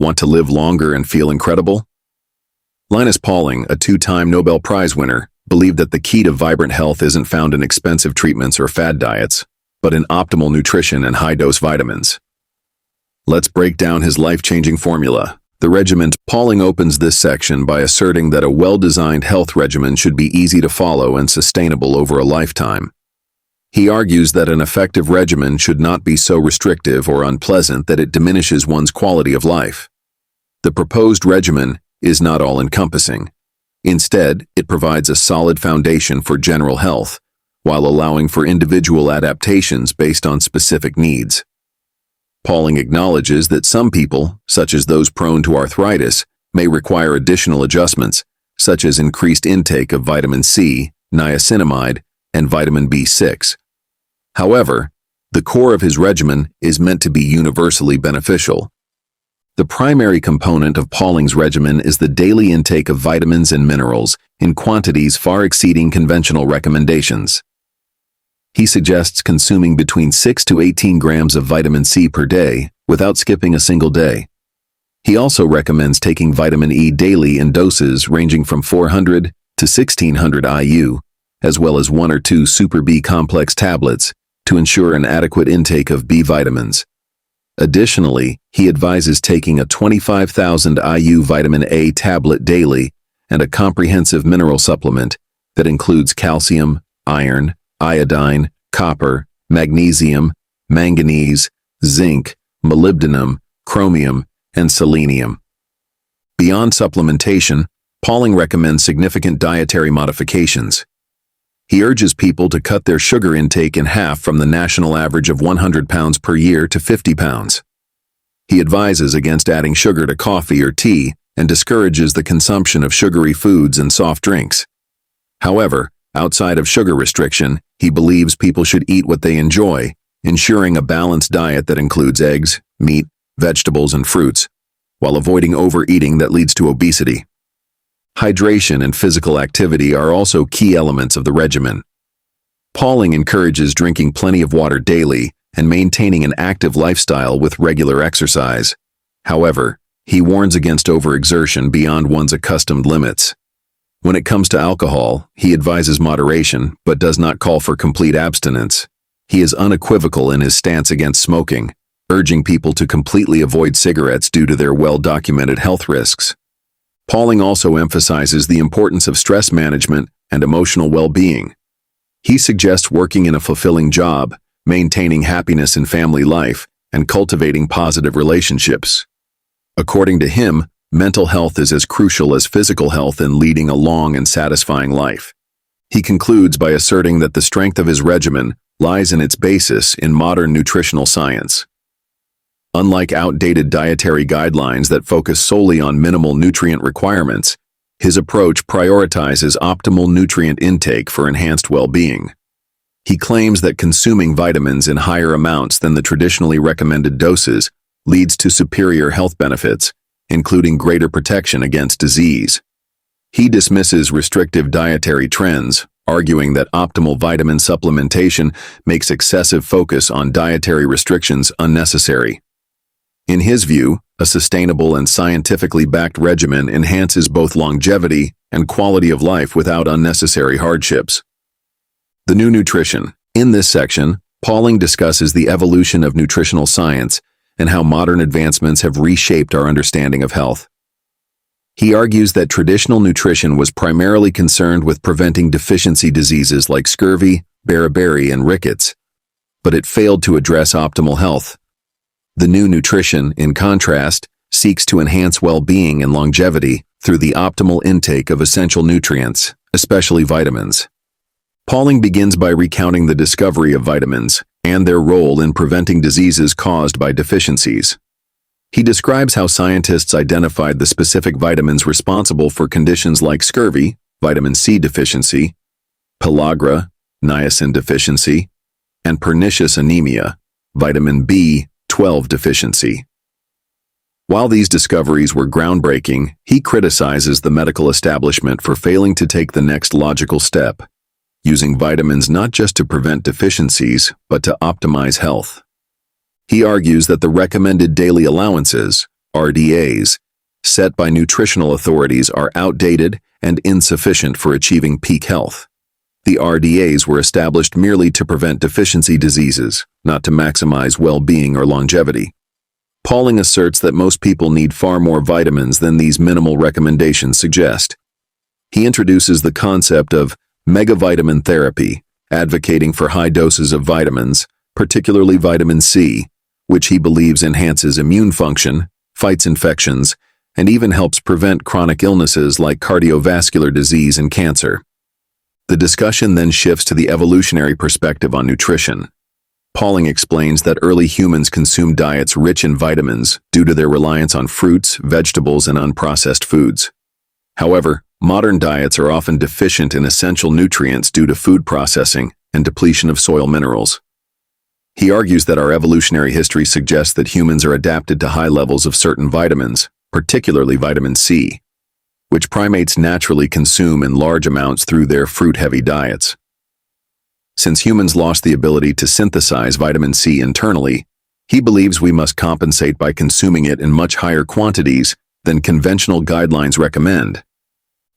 Want to live longer and feel incredible? Linus Pauling, a two-time Nobel Prize winner, believed that the key to vibrant health isn't found in expensive treatments or fad diets, but in optimal nutrition and high-dose vitamins. Let's break down his life-changing formula, the regimen. Pauling opens this section by asserting that a well-designed health regimen should be easy to follow and sustainable over a lifetime. He argues that an effective regimen should not be so restrictive or unpleasant that it diminishes one's quality of life. The proposed regimen is not all-encompassing. Instead, it provides a solid foundation for general health, while allowing for individual adaptations based on specific needs. Pauling acknowledges that some people, such as those prone to arthritis, may require additional adjustments, such as increased intake of vitamin C, niacinamide, and vitamin B6. However, the core of his regimen is meant to be universally beneficial. The primary component of Pauling's regimen is the daily intake of vitamins and minerals in quantities far exceeding conventional recommendations. He suggests consuming between 6 to 18 grams of vitamin C per day without skipping a single day. He also recommends taking vitamin E daily in doses ranging from 400 to 1600 IU, as well as 1 or 2 Super B complex tablets to ensure an adequate intake of B vitamins. Additionally, he advises taking a 25,000 IU vitamin A tablet daily and a comprehensive mineral supplement that includes calcium, iron, iodine, copper, magnesium, manganese, zinc, molybdenum, chromium, and selenium. Beyond supplementation, Pauling recommends significant dietary modifications. He urges people to cut their sugar intake in half from the national average of 100 pounds per year to 50 pounds. He advises against adding sugar to coffee or tea and discourages the consumption of sugary foods and soft drinks. However, outside of sugar restriction, he believes people should eat what they enjoy, ensuring a balanced diet that includes eggs, meat, vegetables, and fruits, while avoiding overeating that leads to obesity. Hydration and physical activity are also key elements of the regimen. Pauling encourages drinking plenty of water daily and maintaining an active lifestyle with regular exercise. However, he warns against overexertion beyond one's accustomed limits. When it comes to alcohol, he advises moderation but does not call for complete abstinence. He is unequivocal in his stance against smoking, urging people to completely avoid cigarettes due to their well-documented health risks. Pauling also emphasizes the importance of stress management and emotional well-being. He suggests working in a fulfilling job, maintaining happiness in family life, and cultivating positive relationships. According to him, mental health is as crucial as physical health in leading a long and satisfying life. He concludes by asserting that the strength of his regimen lies in its basis in modern nutritional science. Unlike outdated dietary guidelines that focus solely on minimal nutrient requirements, his approach prioritizes optimal nutrient intake for enhanced well-being. He claims that consuming vitamins in higher amounts than the traditionally recommended doses leads to superior health benefits, including greater protection against disease. He dismisses restrictive dietary trends, arguing that optimal vitamin supplementation makes excessive focus on dietary restrictions unnecessary. In his view, a sustainable and scientifically backed regimen enhances both longevity and quality of life without unnecessary hardships. The new nutrition. In this section, Pauling discusses the evolution of nutritional science and how modern advancements have reshaped our understanding of health. He argues that traditional nutrition was primarily concerned with preventing deficiency diseases like scurvy, beriberi, and rickets, but it failed to address optimal health. The new nutrition, in contrast, seeks to enhance well-being and longevity through the optimal intake of essential nutrients, especially vitamins. Pauling begins by recounting the discovery of vitamins and their role in preventing diseases caused by deficiencies. He describes how scientists identified the specific vitamins responsible for conditions like scurvy, vitamin C deficiency, pellagra, niacin deficiency, and pernicious anemia, vitamin B12 deficiency. While these discoveries were groundbreaking, he criticizes the medical establishment for failing to take the next logical step, using vitamins not just to prevent deficiencies, but to optimize health. He argues that the recommended daily allowances, RDAs, set by nutritional authorities are outdated and insufficient for achieving peak health. The RDAs were established merely to prevent deficiency diseases, not to maximize well-being or longevity. Pauling asserts that most people need far more vitamins than these minimal recommendations suggest. He introduces the concept of megavitamin therapy, advocating for high doses of vitamins, particularly vitamin C, which he believes enhances immune function, fights infections, and even helps prevent chronic illnesses like cardiovascular disease and cancer. The discussion then shifts to the evolutionary perspective on nutrition. Pauling explains that early humans consumed diets rich in vitamins due to their reliance on fruits, vegetables, and unprocessed foods. However, modern diets are often deficient in essential nutrients due to food processing and depletion of soil minerals. He argues that our evolutionary history suggests that humans are adapted to high levels of certain vitamins, particularly vitamin C, which primates naturally consume in large amounts through their fruit-heavy diets. Since humans lost the ability to synthesize vitamin C internally, he believes we must compensate by consuming it in much higher quantities than conventional guidelines recommend.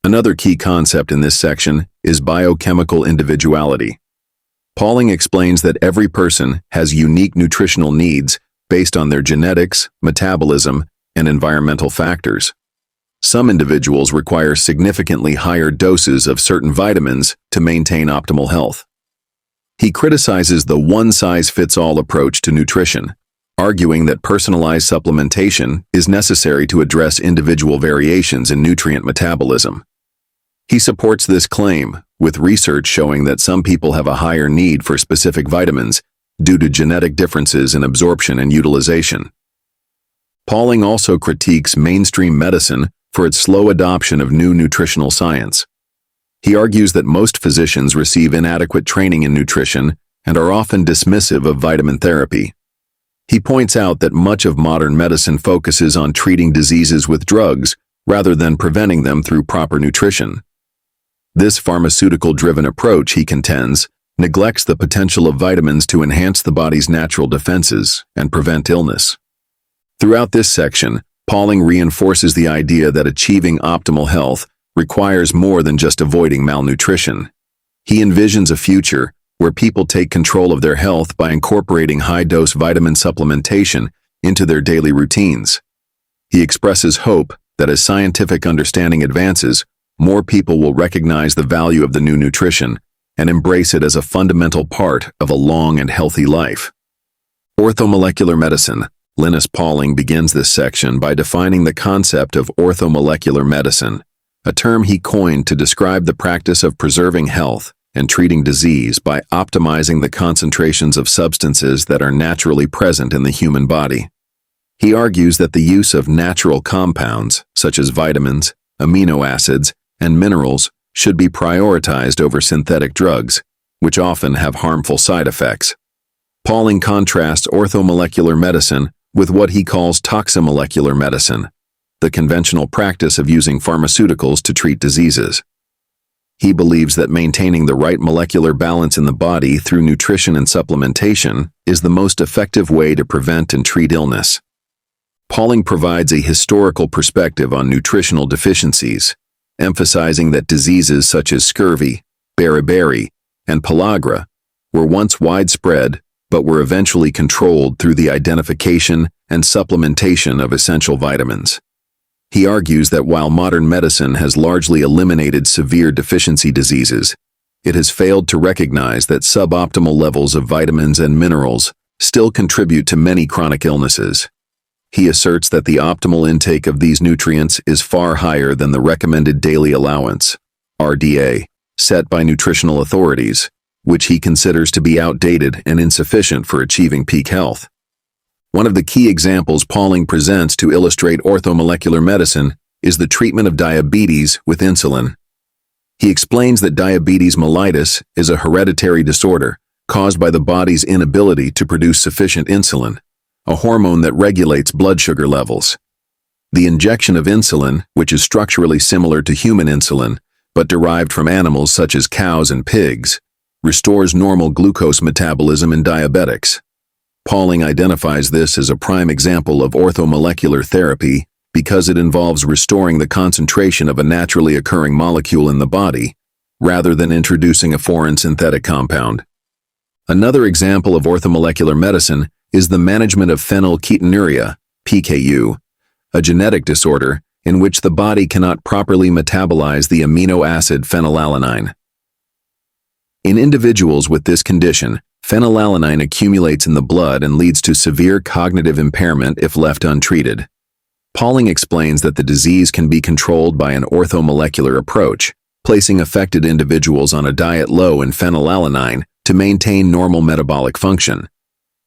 Another key concept in this section is biochemical individuality. Pauling explains that every person has unique nutritional needs based on their genetics, metabolism, and environmental factors. Some individuals require significantly higher doses of certain vitamins to maintain optimal health. He criticizes the one-size-fits-all approach to nutrition, arguing that personalized supplementation is necessary to address individual variations in nutrient metabolism. He supports this claim, with research showing that some people have a higher need for specific vitamins due to genetic differences in absorption and utilization. Pauling also critiques mainstream medicine for its slow adoption of new nutritional science. He argues that most physicians receive inadequate training in nutrition and are often dismissive of vitamin therapy. He points out that much of modern medicine focuses on treating diseases with drugs rather than preventing them through proper nutrition. This pharmaceutical-driven approach, he contends, neglects the potential of vitamins to enhance the body's natural defenses and prevent illness. Throughout this section, Pauling reinforces the idea that achieving optimal health requires more than just avoiding malnutrition. He envisions a future where people take control of their health by incorporating high-dose vitamin supplementation into their daily routines. He expresses hope that as scientific understanding advances, more people will recognize the value of the new nutrition and embrace it as a fundamental part of a long and healthy life. Orthomolecular medicine. Linus Pauling begins this section by defining the concept of orthomolecular medicine, a term he coined to describe the practice of preserving health and treating disease by optimizing the concentrations of substances that are naturally present in the human body. He argues that the use of natural compounds, such as vitamins, amino acids, and minerals, should be prioritized over synthetic drugs, which often have harmful side effects. Pauling contrasts orthomolecular medicine with what he calls toximolecular medicine, the conventional practice of using pharmaceuticals to treat diseases. He believes that maintaining the right molecular balance in the body through nutrition and supplementation is the most effective way to prevent and treat illness. Pauling provides a historical perspective on nutritional deficiencies, emphasizing that diseases such as scurvy, beriberi, and pellagra were once widespread but were eventually controlled through the identification and supplementation of essential vitamins. He argues that while modern medicine has largely eliminated severe deficiency diseases, it has failed to recognize that suboptimal levels of vitamins and minerals still contribute to many chronic illnesses. He asserts that the optimal intake of these nutrients is far higher than the recommended daily allowance, RDA, set by nutritional authorities, which he considers to be outdated and insufficient for achieving peak health. One of the key examples Pauling presents to illustrate orthomolecular medicine is the treatment of diabetes with insulin. He explains that diabetes mellitus is a hereditary disorder caused by the body's inability to produce sufficient insulin, a hormone that regulates blood sugar levels. The injection of insulin, which is structurally similar to human insulin, but derived from animals such as cows and pigs, restores normal glucose metabolism in diabetics. Pauling identifies this as a prime example of orthomolecular therapy because it involves restoring the concentration of a naturally occurring molecule in the body, rather than introducing a foreign synthetic compound. Another example of orthomolecular medicine is the management of phenylketonuria, PKU, a genetic disorder in which the body cannot properly metabolize the amino acid phenylalanine. In individuals with this condition, phenylalanine accumulates in the blood and leads to severe cognitive impairment if left untreated. Pauling explains that the disease can be controlled by an orthomolecular approach, placing affected individuals on a diet low in phenylalanine to maintain normal metabolic function.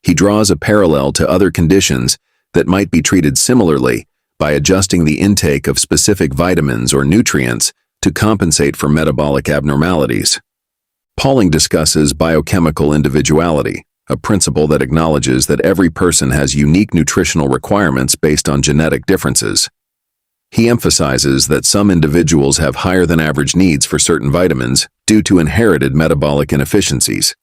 He draws a parallel to other conditions that might be treated similarly by adjusting the intake of specific vitamins or nutrients to compensate for metabolic abnormalities. Pauling discusses biochemical individuality, a principle that acknowledges that every person has unique nutritional requirements based on genetic differences. He emphasizes that some individuals have higher than average needs for certain vitamins due to inherited metabolic inefficiencies.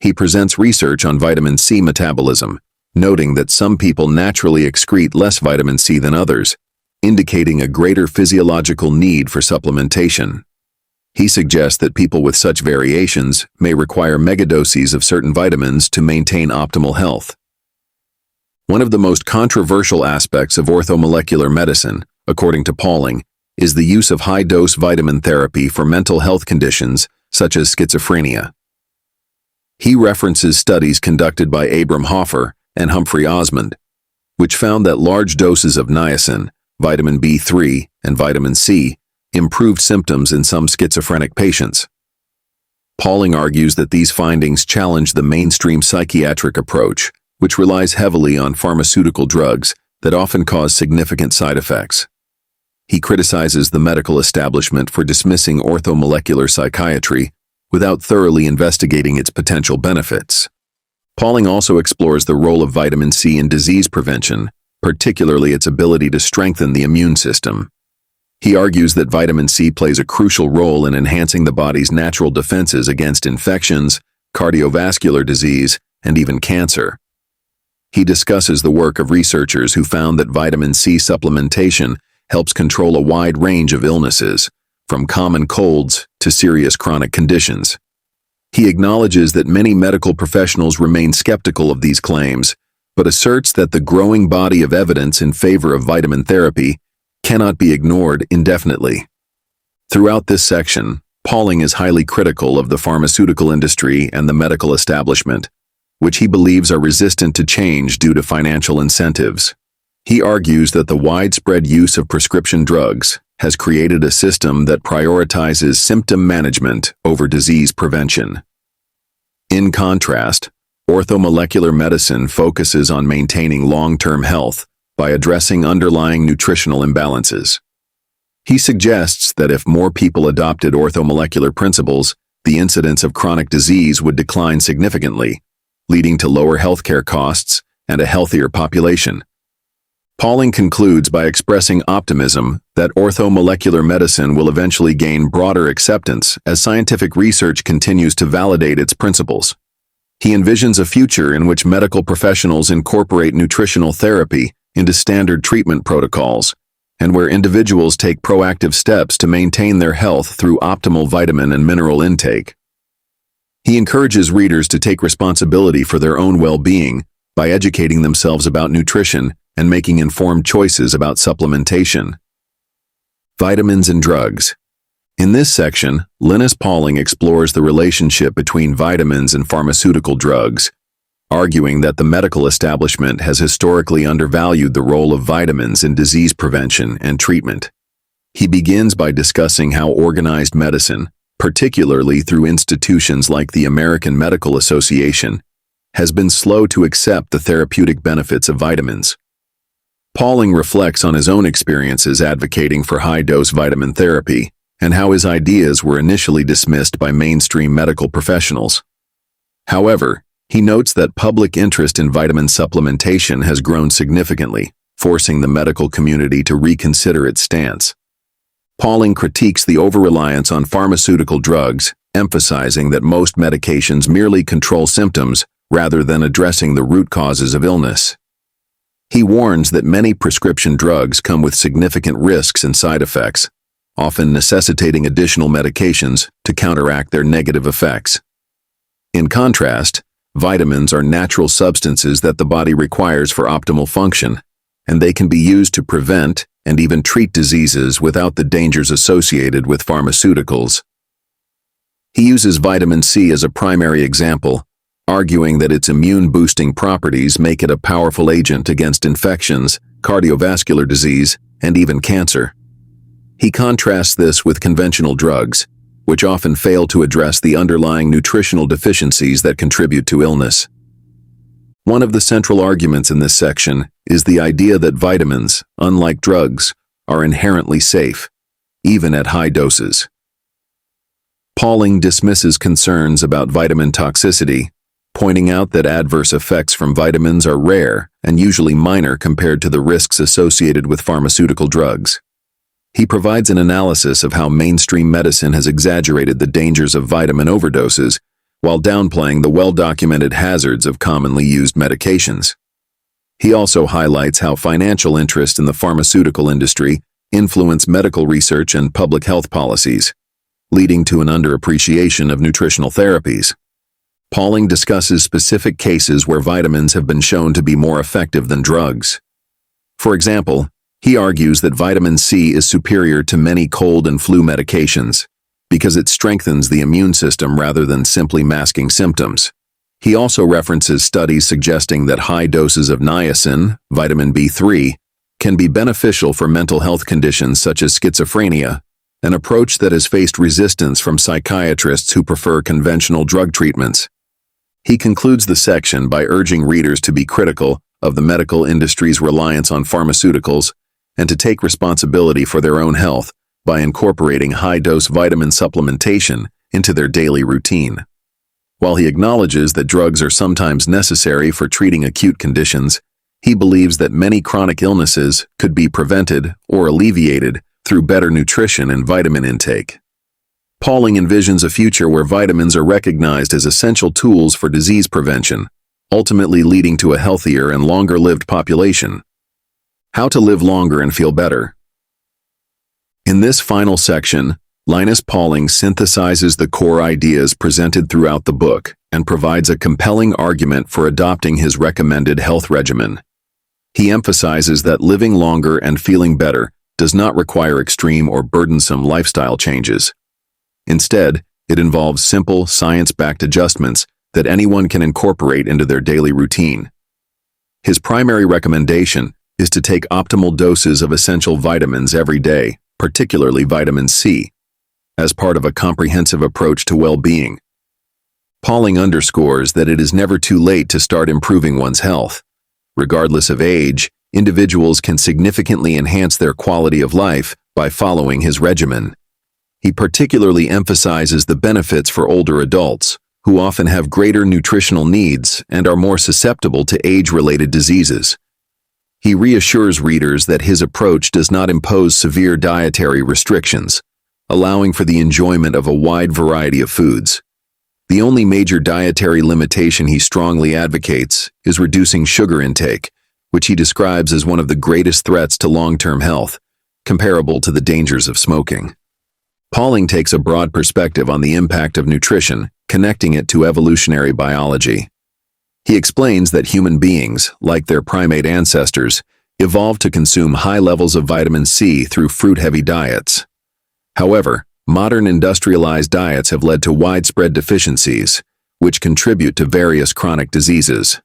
He presents research on vitamin C metabolism, noting that some people naturally excrete less vitamin C than others, indicating a greater physiological need for supplementation. He suggests that people with such variations may require megadoses of certain vitamins to maintain optimal health. One of the most controversial aspects of orthomolecular medicine, according to Pauling, is the use of high-dose vitamin therapy for mental health conditions such as schizophrenia. He references studies conducted by Abram Hoffer and Humphrey Osmond, which found that large doses of niacin, vitamin B3, and vitamin C improved symptoms in some schizophrenic patients. Pauling argues that these findings challenge the mainstream psychiatric approach, which relies heavily on pharmaceutical drugs that often cause significant side effects. He criticizes the medical establishment for dismissing orthomolecular psychiatry without thoroughly investigating its potential benefits. Pauling also explores the role of vitamin C in disease prevention, particularly its ability to strengthen the immune system. He argues that vitamin C plays a crucial role in enhancing the body's natural defenses against infections, cardiovascular disease, and even cancer. He discusses the work of researchers who found that vitamin C supplementation helps control a wide range of illnesses, from common colds to serious chronic conditions. He acknowledges that many medical professionals remain skeptical of these claims, but asserts that the growing body of evidence in favor of vitamin therapy cannot be ignored indefinitely. Throughout this section, Pauling is highly critical of the pharmaceutical industry and the medical establishment, which he believes are resistant to change due to financial incentives. He argues that the widespread use of prescription drugs has created a system that prioritizes symptom management over disease prevention. In contrast, orthomolecular medicine focuses on maintaining long-term health by addressing underlying nutritional imbalances. He suggests that if more people adopted orthomolecular principles, the incidence of chronic disease would decline significantly, leading to lower healthcare costs and a healthier population. Pauling concludes by expressing optimism that orthomolecular medicine will eventually gain broader acceptance as scientific research continues to validate its principles. He envisions a future in which medical professionals incorporate nutritional therapy into standard treatment protocols, and where individuals take proactive steps to maintain their health through optimal vitamin and mineral intake. He encourages readers to take responsibility for their own well-being by educating themselves about nutrition and making informed choices about supplementation. Vitamins and drugs. In this section, Linus Pauling explores the relationship between vitamins and pharmaceutical drugs, arguing that the medical establishment has historically undervalued the role of vitamins in disease prevention and treatment. He begins by discussing how organized medicine, particularly through institutions like the American Medical Association, has been slow to accept the therapeutic benefits of vitamins. Pauling reflects on his own experiences advocating for high-dose vitamin therapy and how his ideas were initially dismissed by mainstream medical professionals. However, he notes that public interest in vitamin supplementation has grown significantly, forcing the medical community to reconsider its stance. Pauling critiques the over-reliance on pharmaceutical drugs, emphasizing that most medications merely control symptoms rather than addressing the root causes of illness. He warns that many prescription drugs come with significant risks and side effects, often necessitating additional medications to counteract their negative effects. In contrast, vitamins are natural substances that the body requires for optimal function, and they can be used to prevent and even treat diseases without the dangers associated with pharmaceuticals. He uses vitamin C as a primary example, arguing that its immune-boosting properties make it a powerful agent against infections, cardiovascular disease, and even cancer. He contrasts this with conventional drugs, which often fail to address the underlying nutritional deficiencies that contribute to illness. One of the central arguments in this section is the idea that vitamins, unlike drugs, are inherently safe, even at high doses. Pauling dismisses concerns about vitamin toxicity, pointing out that adverse effects from vitamins are rare and usually minor compared to the risks associated with pharmaceutical drugs. He provides an analysis of how mainstream medicine has exaggerated the dangers of vitamin overdoses while downplaying the well-documented hazards of commonly used medications. He also highlights how financial interest in the pharmaceutical industry influence medical research and public health policies, leading to an underappreciation of nutritional therapies. Pauling discusses specific cases where vitamins have been shown to be more effective than drugs. For example, he argues that vitamin C is superior to many cold and flu medications because it strengthens the immune system rather than simply masking symptoms. He also references studies suggesting that high doses of niacin, vitamin B3, can be beneficial for mental health conditions such as schizophrenia, an approach that has faced resistance from psychiatrists who prefer conventional drug treatments. He concludes the section by urging readers to be critical of the medical industry's reliance on pharmaceuticals and to take responsibility for their own health by incorporating high-dose vitamin supplementation into their daily routine. While he acknowledges that drugs are sometimes necessary for treating acute conditions, he believes that many chronic illnesses could be prevented or alleviated through better nutrition and vitamin intake. Pauling envisions a future where vitamins are recognized as essential tools for disease prevention, ultimately leading to a healthier and longer-lived population. How to live longer and feel better. In this final section, Linus Pauling synthesizes the core ideas presented throughout the book and provides a compelling argument for adopting his recommended health regimen. He emphasizes that living longer and feeling better does not require extreme or burdensome lifestyle changes. Instead, it involves simple, science-backed adjustments that anyone can incorporate into their daily routine. His primary recommendation is to take optimal doses of essential vitamins every day, particularly vitamin C, as part of a comprehensive approach to well-being. Pauling underscores that it is never too late to start improving one's health. Regardless of age, individuals can significantly enhance their quality of life by following his regimen. He particularly emphasizes the benefits for older adults, who often have greater nutritional needs and are more susceptible to age-related diseases. He reassures readers that his approach does not impose severe dietary restrictions, allowing for the enjoyment of a wide variety of foods. The only major dietary limitation he strongly advocates is reducing sugar intake, which he describes as one of the greatest threats to long-term health, comparable to the dangers of smoking. Pauling takes a broad perspective on the impact of nutrition, connecting it to evolutionary biology. He explains that human beings, like their primate ancestors, evolved to consume high levels of vitamin C through fruit-heavy diets. However, modern industrialized diets have led to widespread deficiencies, which contribute to various chronic diseases.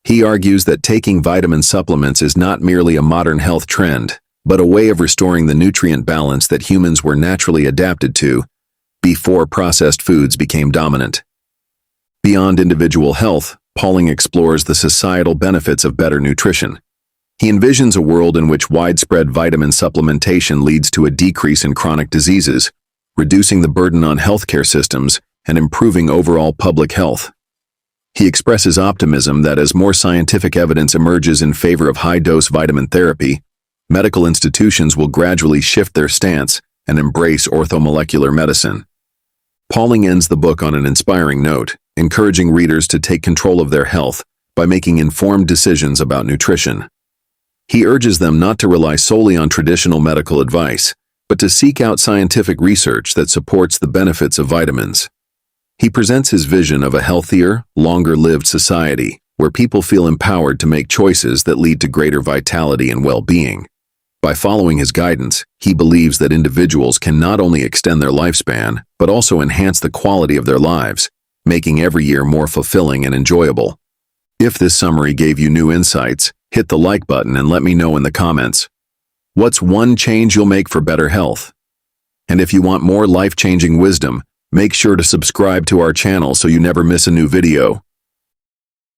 He argues that taking vitamin supplements is not merely a modern health trend, but a way of restoring the nutrient balance that humans were naturally adapted to before processed foods became dominant. Beyond individual health, Pauling explores the societal benefits of better nutrition. He envisions a world in which widespread vitamin supplementation leads to a decrease in chronic diseases, reducing the burden on healthcare systems and improving overall public health. He expresses optimism that as more scientific evidence emerges in favor of high-dose vitamin therapy, medical institutions will gradually shift their stance and embrace orthomolecular medicine. Pauling ends the book on an inspiring note, encouraging readers to take control of their health by making informed decisions about nutrition. He urges them not to rely solely on traditional medical advice, but to seek out scientific research that supports the benefits of vitamins. He presents his vision of a healthier, longer-lived society, where people feel empowered to make choices that lead to greater vitality and well-being. By following his guidance, he believes that individuals can not only extend their lifespan, but also enhance the quality of their lives, making every year more fulfilling and enjoyable. If this summary gave you new insights, hit the like button and let me know in the comments. What's one change you'll make for better health? And if you want more life-changing wisdom, make sure to subscribe to our channel so you never miss a new video.